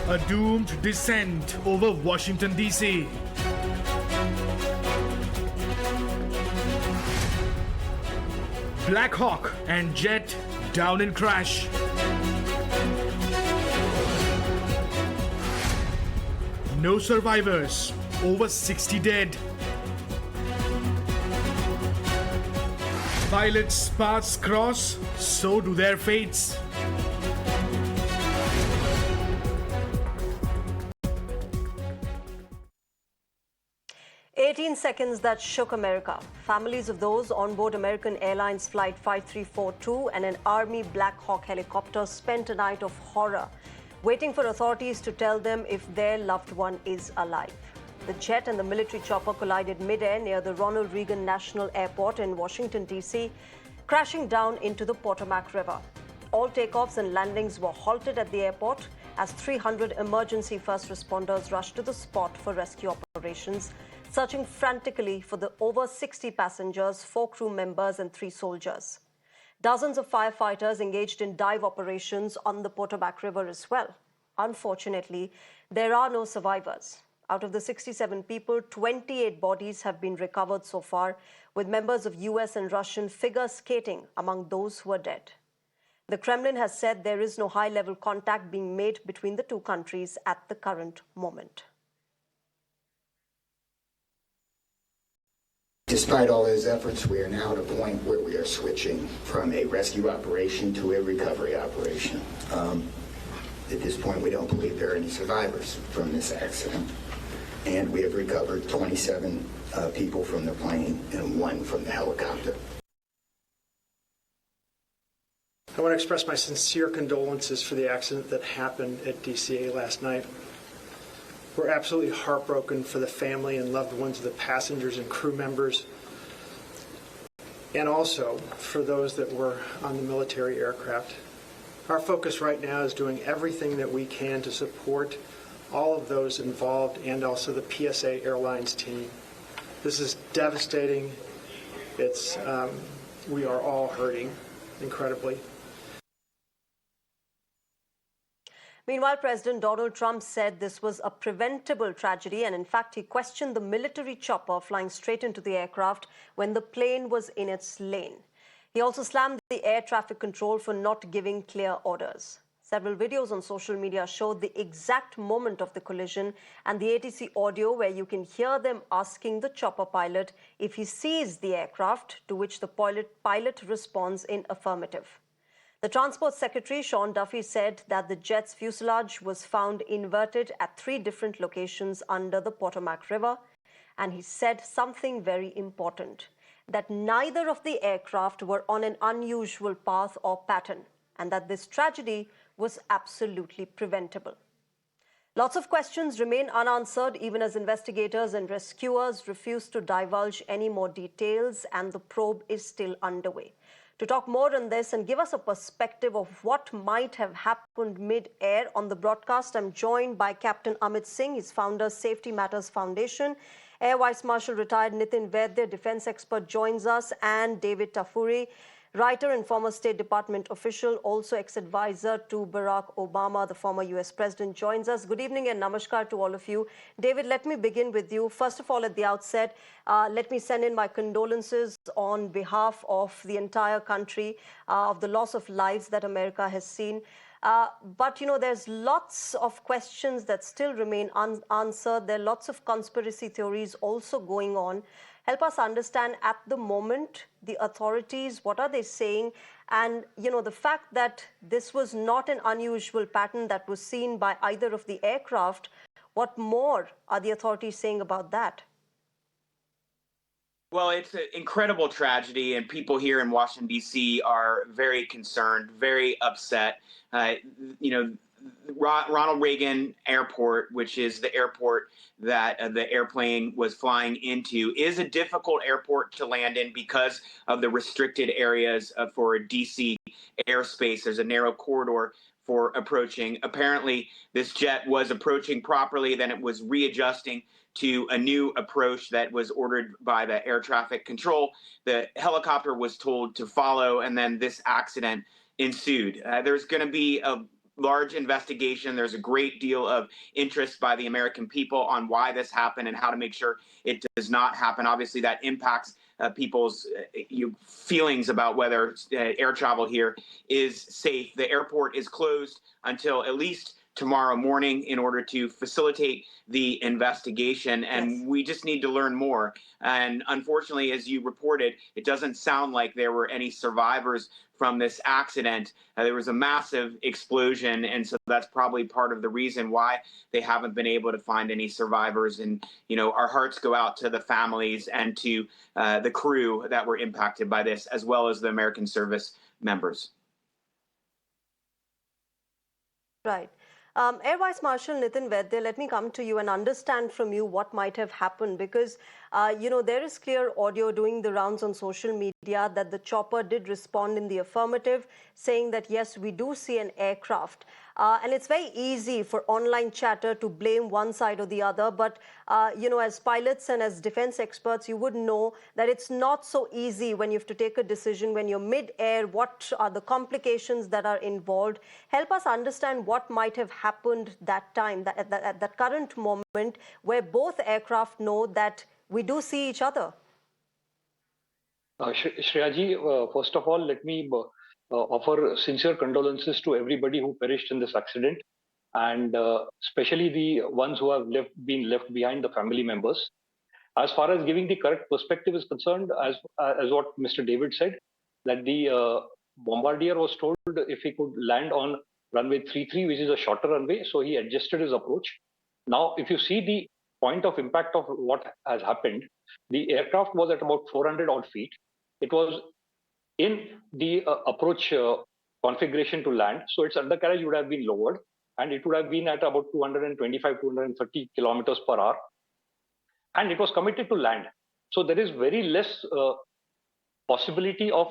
A doomed descent over Washington, D.C. Black Hawk and jet down in crash. No survivors, over 60 dead. Pilots' paths cross, so do their fates. Seconds that shook America. Families of those on board American Airlines Flight 5342 and an Army Black Hawk helicopter spent a night of horror, waiting for authorities to tell them if their loved one is alive. The jet and the military chopper collided mid-air near the Ronald Reagan National Airport in Washington, D.C., crashing down into the Potomac River. All takeoffs and landings were halted at the airport as 300 emergency first responders rushed to the spot for rescue operations, searching frantically for the over 60 passengers, 4 crew members and 3 soldiers. Dozens of firefighters engaged in dive operations on the Potomac River as well. Unfortunately, there are no survivors. Out of the 67 people, 28 bodies have been recovered so far, with members of US and Russian figure skating among those who are dead. The Kremlin has said there is no high-level contact being made between the two countries at the current moment. Despite all those efforts, we are now at a point where we are switching from a rescue operation to a recovery operation. At this point, we don't believe there are any survivors from this accident. And we have recovered 27 people from the plane and 1 from the helicopter. I want to express my sincere condolences for the accident that happened at DCA last night. We're absolutely heartbroken for the family and loved ones of the passengers and crew members, and also for those that were on the military aircraft. Our focus right now is doing everything that we can to support all of those involved and also the PSA Airlines team. This is devastating. We are all hurting incredibly. Meanwhile, President Donald Trump said this was a preventable tragedy, and in fact, he questioned the military chopper flying straight into the aircraft when the plane was in its lane. He also slammed the air traffic control for not giving clear orders. Several videos on social media showed the exact moment of the collision and the ATC audio where you can hear them asking the chopper pilot if he sees the aircraft, to which the pilot responds in affirmative. The Transport Secretary, Sean Duffy, said that the jet's fuselage was found inverted at 3 different locations under the Potomac River, and he said something very important, that neither of the aircraft were on an unusual path or pattern, and that this tragedy was absolutely preventable. Lots of questions remain unanswered, even as investigators and rescuers refuse to divulge any more details, and the probe is still underway. To talk more on this and give us a perspective of what might have happened mid-air on the broadcast, I'm joined by Captain Amit Singh, his founder, Safety Matters Foundation. Air Vice Marshal retired Nitin Vaidya, defense expert, joins us, and David Tafuri, writer and former State Department official, also ex-advisor to Barack Obama, the former US president, joins us. Good evening and namaskar to all of you. David, let me begin with you. First of all, at the outset, let me send in my condolences on behalf of the entire country of the loss of lives that America has seen. But, you know, there's lots of questions that still remain unanswered. There are lots of conspiracy theories also going on. Help us understand at the moment, the authorities, what are they saying? And, you know, the fact that this was not an unusual pattern that was seen by either of the aircraft, what more are the authorities saying about that? Well, it's an incredible tragedy, and people here in Washington, D.C. are very concerned, very upset. You know, Ronald Reagan Airport, which is the airport that the airplane was flying into, is a difficult airport to land in because of the restricted areas for DC airspace. There's a narrow corridor for approaching. Apparently, this jet was approaching properly, then it was readjusting to a new approach that was ordered by the air traffic control. The helicopter was told to follow, and then this accident ensued. There's going to be large investigation. There's a great deal of interest by the American people on why this happened and how to make sure it does not happen. Obviously, that impacts people's feelings about whether air travel here is safe. The airport is closed until at least tomorrow morning in order to facilitate the investigation. And Yes. we just need to learn more. And unfortunately, as you reported, it doesn't sound like there were any survivors from this accident. There was a massive explosion. And so that's probably part of the reason why they haven't been able to find any survivors. And, our hearts go out to the families and to the crew that were impacted by this, as well as the American service members. Right. Air Vice Marshal Nitin Vaidya, let me come to you and understand from you what might have happened, because, there is clear audio doing the rounds on social media that the chopper did respond in the affirmative, saying that, yes, we do see an aircraft. And it's very easy for online chatter to blame one side or the other. But, as pilots and as defense experts, you would know that it's not so easy when you have to take a decision, when you're mid-air, what are the complications that are involved. Help us understand what might have happened that time, at that current moment, where both aircraft know that we do see each other. Shreyaji, first of all, let me offer sincere condolences to everybody who perished in this accident, and especially the ones who have been left behind, the family members. As far as giving the correct perspective is concerned, as what Mr. David said, that the bombardier was told if he could land on runway 33, which is a shorter runway, so he adjusted his approach. Now, if you see the point of impact of what has happened, the aircraft was at about 400 odd feet. It was in the approach configuration to land, so its undercarriage would have been lowered, and it would have been at about 225, 230 kilometers per hour, and it was committed to land. So there is very less possibility of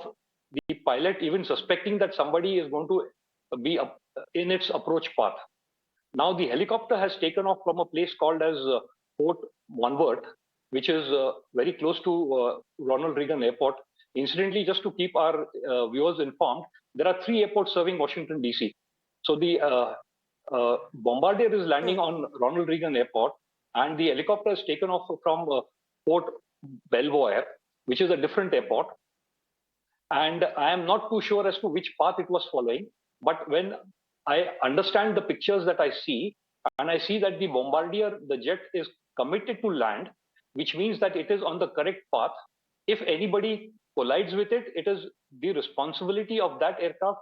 the pilot even suspecting that somebody is going to be in its approach path. Now the helicopter has taken off from a place called as Port Monworth, which is very close to Ronald Reagan Airport. Incidentally, just to keep our viewers informed, there are 3 airports serving Washington, D.C. So the bombardier is landing on Ronald Reagan Airport, and the helicopter is taken off from Port Belvoir, which is a different airport. And I am not too sure as to which path it was following. But when I understand the pictures that I see, and I see that the bombardier, the jet, is committed to land, which means that it is on the correct path. If anybody collides with it, it is the responsibility of that aircraft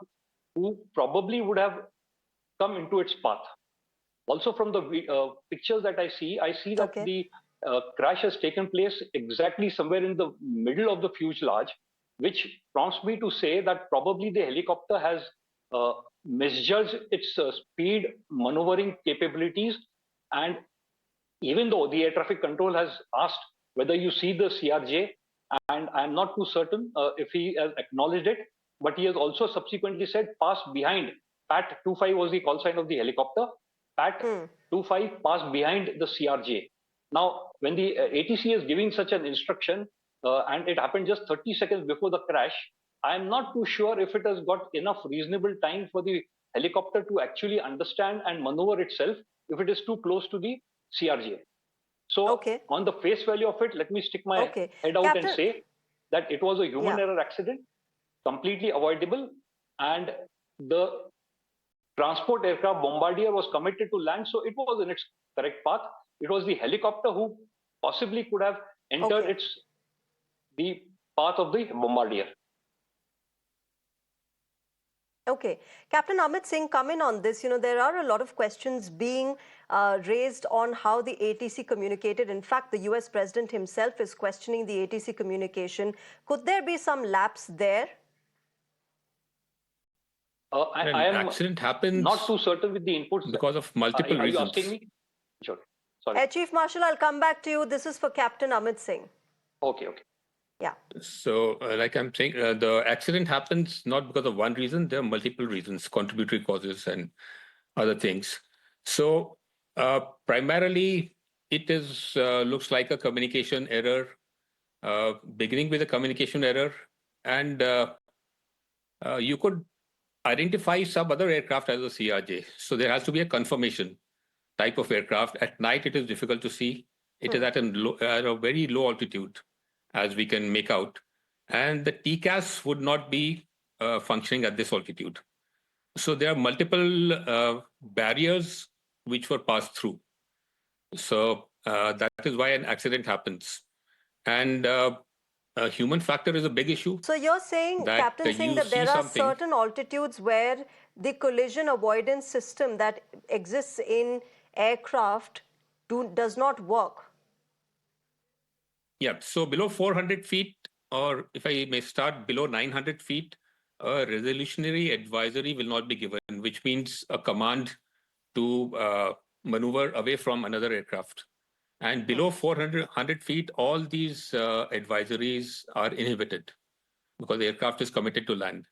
who probably would have come into its path. Also, from the pictures that I see that the crash has taken place exactly somewhere in the middle of the fuselage, which prompts me to say that probably the helicopter has misjudged its speed maneuvering capabilities. And even though the air traffic control has asked whether you see the CRJ, and I'm not too certain if he has acknowledged it, but he has also subsequently said pass behind. Pat 25 was the call sign of the helicopter. Pat 25 pass behind the CRJ. Now, when the ATC is giving such an instruction, and it happened just 30 seconds before the crash, I'm not too sure if it has got enough reasonable time for the helicopter to actually understand and maneuver itself if it is too close to the CRJ. So on the face value of it, let me stick my head out and say that it was a human error accident, completely avoidable, and the transport aircraft bombardier was committed to land, so it was in its correct path. It was the helicopter who possibly could have entered the path of the bombardier. Okay. Captain Amit Singh, come in on this. There are a lot of questions being raised on how the ATC communicated. In fact, the US president himself is questioning the ATC communication. Could there be some lapse there? I am accident happens not too certain with the inputs. Because of multiple reasons. Are you asking me? Sure. Sorry. Air Chief Marshal, I'll come back to you. This is for Captain Amit Singh. Okay. Yeah. So, like I'm saying, the accident happens not because of one reason. There are multiple reasons, contributory causes and other things. So, primarily, it is looks like a communication error, beginning with a communication error, and you could identify some other aircraft as a CRJ. So there has to be a confirmation type of aircraft. At night, it is difficult to see. It is at a very low altitude, as we can make out. And the TCAS would not be functioning at this altitude. So there are multiple barriers which were passed through. So that is why an accident happens. And a human factor is a big issue. So you're saying, That Captain, saying you that see there are something. certain altitudes where the collision avoidance system that exists in aircraft does not work. Yeah, so below 400 feet, or if I may start below 900 feet, a resolutionary advisory will not be given, which means a command to maneuver away from another aircraft. And below 400 feet, all these advisories are inhibited because the aircraft is committed to land.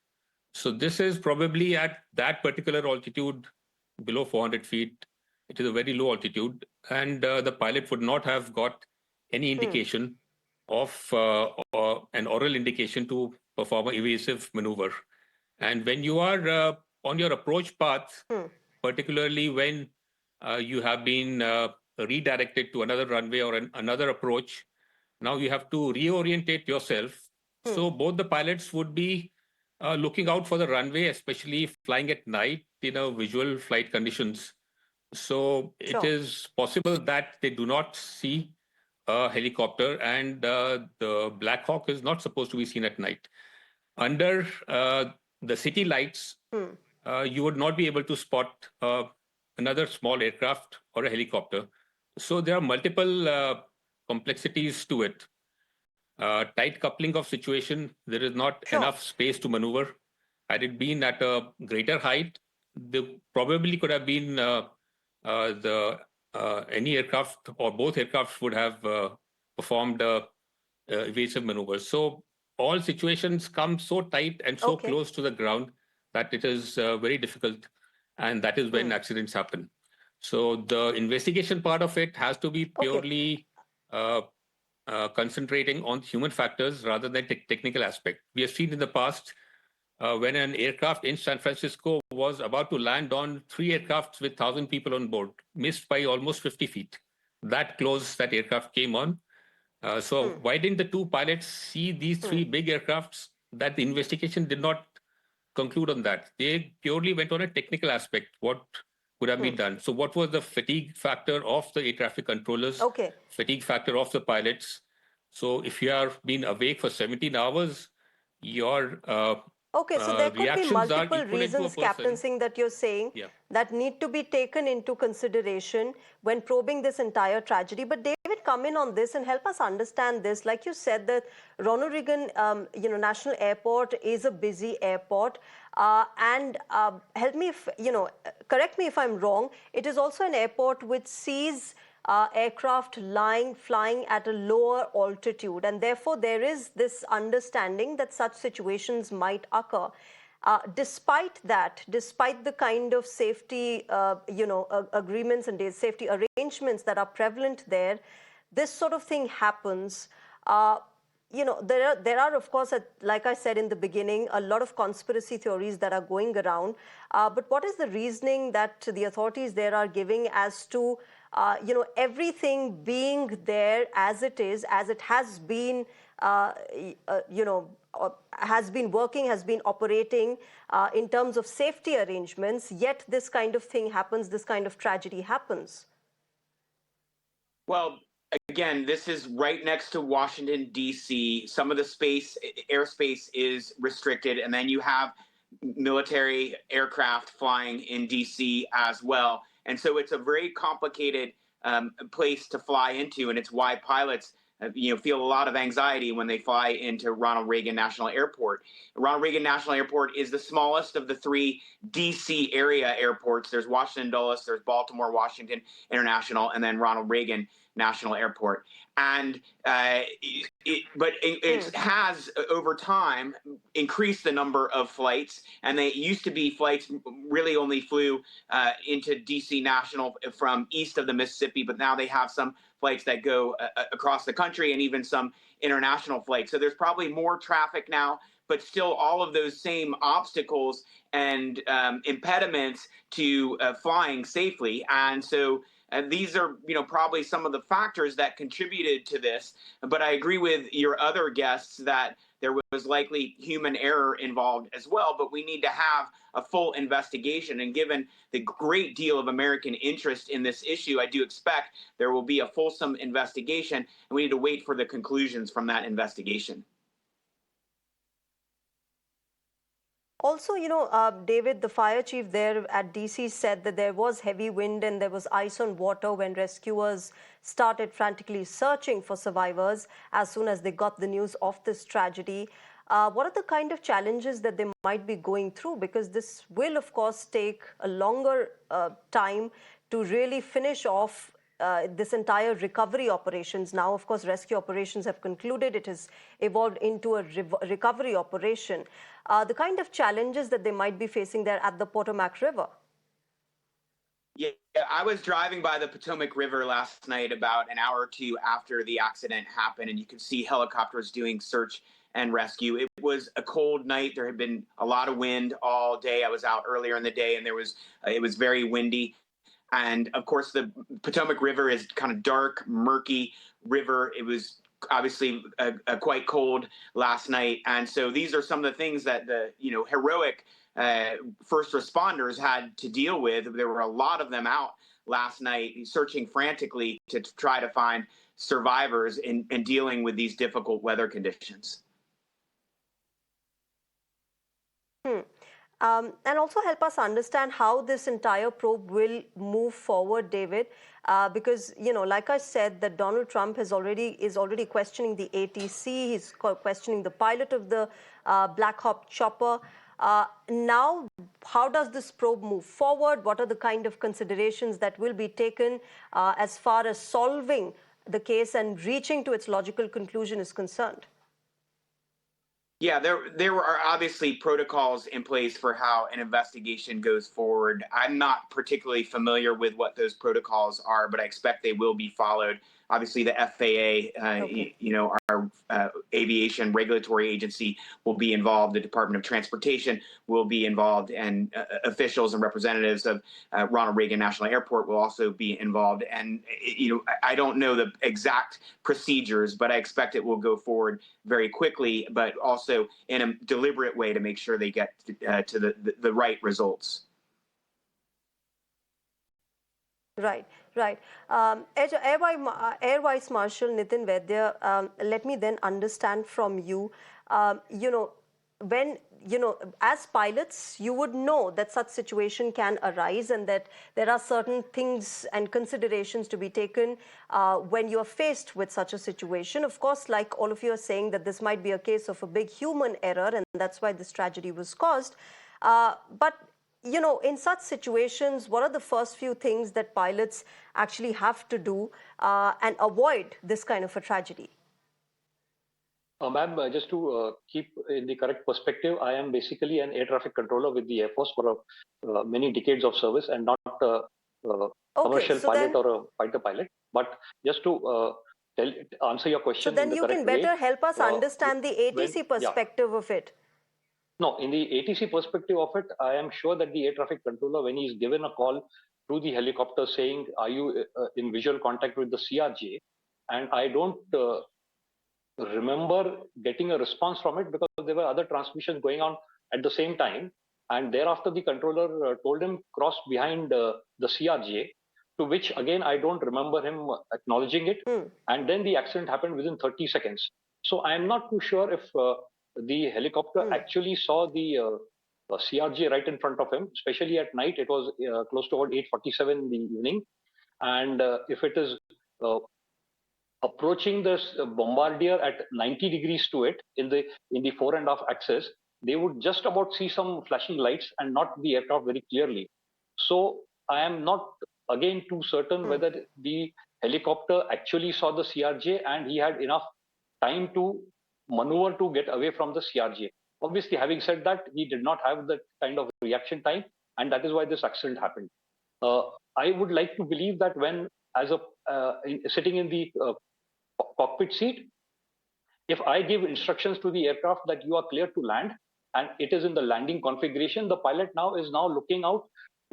So this is probably at that particular altitude, below 400 feet. It is a very low altitude, and the pilot would not have got any indication of an oral indication to perform an evasive maneuver. And when you are on your approach path, particularly when you have been redirected to another runway or another approach, now you have to reorientate yourself. So both the pilots would be looking out for the runway, especially flying at night in a visual flight conditions. So it Sure. is possible that they do not see a helicopter, and the Black Hawk is not supposed to be seen at night. Under the city lights, you would not be able to spot another small aircraft or a helicopter. So there are multiple complexities to it. Tight coupling of situation, there is not Sure. enough space to maneuver. Had it been at a greater height, there probably could have been any aircraft or both aircraft would have performed evasive maneuvers. So all situations come so tight and so Okay. close to the ground that it is very difficult, and that is when accidents happen. So the investigation part of it has to be purely concentrating on human factors rather than technical aspect. We have seen in the past when an aircraft in San Francisco was about to land on 3 aircrafts with 1,000 people on board, missed by almost 50 feet. That close that aircraft came on. So why didn't the two pilots see these 3 big aircrafts? That the investigation did not conclude on that. They purely went on a technical aspect. What could have been done? So what was the fatigue factor of the air traffic controllers? Okay. Fatigue factor of the pilots. So if you are being awake for 17 hours, your Okay, so there could be reactions are multiple equivalent to a reasons, Captain person. Singh, that you're saying Yeah. that need to be taken into consideration when probing this entire tragedy. But David, come in on this and help us understand this. Like you said, that Ronald Reagan, National Airport is a busy airport, and help me, correct me if I'm wrong. It is also an airport which sees aircraft flying at a lower altitude, and therefore there is this understanding that such situations might occur. Despite that, despite the kind of safety, agreements and safety arrangements that are prevalent there, this sort of thing happens. There are, of course, like I said in the beginning, a lot of conspiracy theories that are going around. But what is the reasoning that the authorities there are giving as to, everything being there as it is, as it has been, has been working, has been operating in terms of safety arrangements, yet this kind of thing happens, this kind of tragedy happens? Well, again, this is right next to Washington, D.C. Some of the airspace is restricted, and then you have military aircraft flying in D.C. as well. And so it's a very complicated place to fly into, and it's why pilots feel a lot of anxiety when they fly into Ronald Reagan National Airport. Ronald Reagan National Airport is the smallest of the 3 D.C. area airports. There's Washington Dulles, there's Baltimore Washington International, and then Ronald Reagan National Airport. And it has over time increased the number of flights, and they used to be flights really only flew into DC National from east of the Mississippi, but now they have some flights that go across the country and even some international flights. So there's probably more traffic now, but still all of those same obstacles and impediments to flying safely. And so these are, probably some of the factors that contributed to this. But I agree with your other guests that there was likely human error involved as well. But we need to have a full investigation. And given the great deal of American interest in this issue, I do expect there will be a fulsome investigation, and we need to wait for the conclusions from that investigation. Also, David, the fire chief there at DC said that there was heavy wind and there was ice on water when rescuers started frantically searching for survivors as soon as they got the news of this tragedy. What are the kind of challenges that they might be going through? Because this will, of course, take a longer time to really finish off this entire recovery operations. Now, of course, rescue operations have concluded. It has evolved into a recovery operation. The kind of challenges that they might be facing there at the Potomac River. Yeah, I was driving by the Potomac River last night about an hour or two after the accident happened, and you could see helicopters doing search and rescue. It was a cold night. There had been a lot of wind all day. I was out earlier in the day, and it was very windy. And of course, the Potomac River is kind of dark, murky river. It was obviously quite cold last night, and so these are some of the things that the heroic first responders had to deal with. There were a lot of them out last night searching frantically to try to find survivors in dealing with these difficult weather conditions. And also help us understand how this entire probe will move forward, David, because, like I said, that Donald Trump is already questioning the ATC. He's questioning the pilot of the Black Hawk chopper. Now, how does this probe move forward? What are the kind of considerations that will be taken as far as solving the case and reaching to its logical conclusion is concerned? Yeah, there are obviously protocols in place for how an investigation goes forward. I'm not particularly familiar with what those protocols are, but I expect they will be followed. Obviously, the FAA, Okay. our aviation regulatory agency will be involved. The Department of Transportation will be involved, and officials and representatives of Ronald Reagan National Airport will also be involved. And I don't know the exact procedures, but I expect it will go forward very quickly, but also in a deliberate way to make sure they get to the right results. Right, right. Air Vice Marshal Nitin Vaidya, let me then understand from you, when, as pilots, you would know that such situation can arise and that there are certain things and considerations to be taken when you are faced with such a situation. Of course, like all of you are saying, that this might be a case of a big human error and that's why this tragedy was caused. But in such situations, what are the first few things that pilots actually have to do and avoid this kind of a tragedy? Ma'am, just to keep in the correct perspective, I am basically an air traffic controller with the Air Force for many decades of service and not a commercial pilot or a fighter pilot. But just to answer your question in the correct way. So then you can better help us understand the ATC perspective of it. No, in the ATC perspective of it, I am sure that the air traffic controller, when he is given a call through the helicopter saying, are you in visual contact with the CRJ? And I don't remember getting a response from it because there were other transmissions going on at the same time. And thereafter, the controller told him cross behind the CRJ, to which again, I don't remember him acknowledging it. And then the accident happened within 30 seconds. So I am not too sure if the helicopter actually saw the CRJ right in front of him, especially at night. It was close to about 8:47 in the evening. And if it is approaching this bombardier at 90 degrees to it in the fore and aft axis, they would just about see some flashing lights and not the aircraft very clearly. So I am not again too certain whether the helicopter actually saw the CRJ and he had enough time to maneuver to get away from the CRJ. Obviously, having said that, he did not have that kind of reaction time, and that is why this accident happened. I would like to believe that when, as a sitting in the cockpit seat, If I give instructions to the aircraft that you are clear to land, and it is in the landing configuration, the pilot now is looking out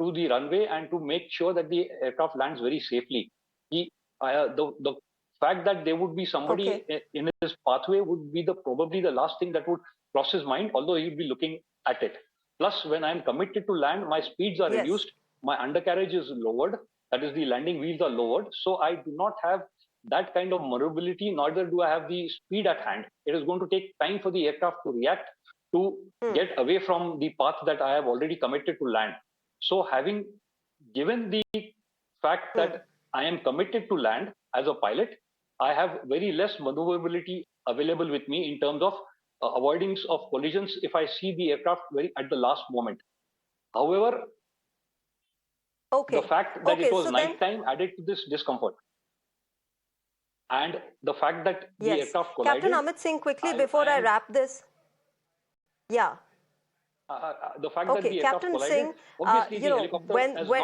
to the runway and to make sure that the aircraft lands very safely. The fact that there would be somebody in his pathway would be probably the last thing that would cross his mind, although he would be looking at it. Plus, when I'm committed to land, my speeds are reduced, my undercarriage is lowered, that is, the landing wheels are lowered, so I do not have that kind of maneuverability, neither do I have the speed at hand. It is going to take time for the aircraft to react, to get away from the path that I have already committed to land. So having given the fact that I am committed to land as a pilot, I have very less maneuverability available with me in terms of avoidance of collisions if I see the aircraft very at the last moment. However, the fact that it was nighttime added to this discomfort. And the fact that the aircraft collided... Captain Amit Singh, quickly, before I wrap this. Yeah. The fact that the aircraft Captain collided, Singh, obviously the helicopter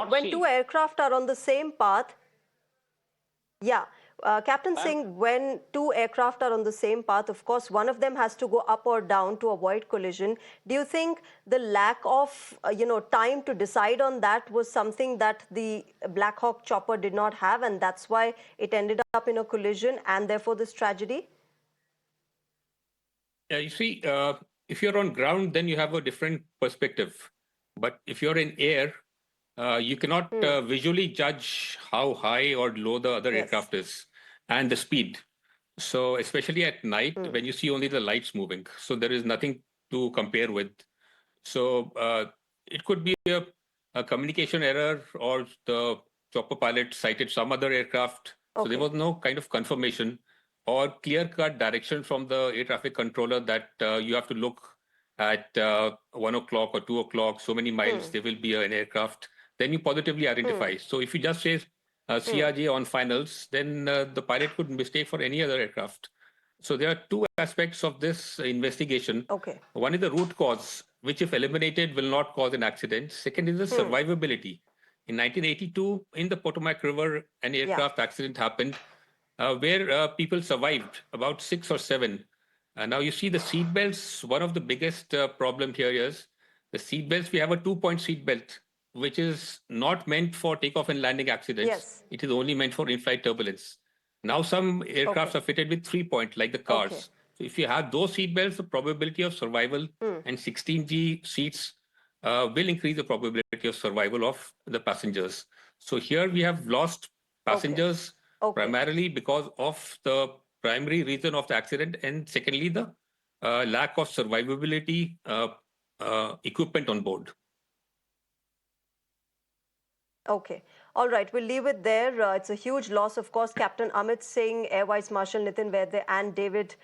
when two aircraft are on the same path... Captain Singh, when two aircraft are on the same path, of course, one of them has to go up or down to avoid collision. Do you think the lack of, time to decide on that was something that the Black Hawk chopper did not have, and that's why it ended up in a collision and therefore this tragedy? Yeah, you see, if you're on ground, then you have a different perspective. But if you're in air, you cannot visually judge how high or low the other aircraft is and the speed. So especially at night when you see only the lights moving, so there is nothing to compare with. So it could be a communication error, or the chopper pilot sighted some other aircraft. So there was no kind of confirmation or clear-cut direction from the air traffic controller that you have to look at 1 o'clock or 2 o'clock, so many miles, there will be an aircraft. Then you positively identify. So if you just say CRJ on finals, then the pilot could mistake for any other aircraft. So there are two aspects of this investigation. One is the root cause, which if eliminated will not cause an accident. Second is the survivability. In 1982, in the Potomac River, an aircraft accident happened where people survived, about 6 or 7. Now you see the seat belts. One of the biggest problems here is the seat belts. We have a 2-point seat belt, which is not meant for takeoff and landing accidents. It is only meant for in-flight turbulence. Now some aircrafts are fitted with 3-point, like the cars. So if you have those seat belts, the probability of survival and 16G seats will increase the probability of survival of the passengers. So here we have lost passengers primarily because of the primary reason of the accident, and secondly, the lack of survivability equipment on board. Okay. All right. We'll leave it there. It's a huge loss, of course. Captain Amit Singh, Air Vice Marshal Nitin Vaidya, and David,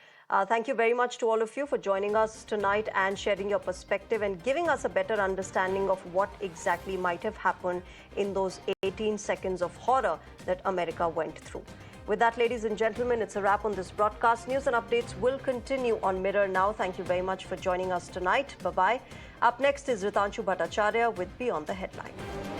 thank you very much to all of you for joining us tonight and sharing your perspective and giving us a better understanding of what exactly might have happened in those 18 seconds of horror that America went through. With that, ladies and gentlemen, it's a wrap on this broadcast. News and updates will continue on Mirror Now. Thank you very much for joining us tonight. Bye-bye. Up next is Ritanshu Bhattacharya with Beyond the Headline.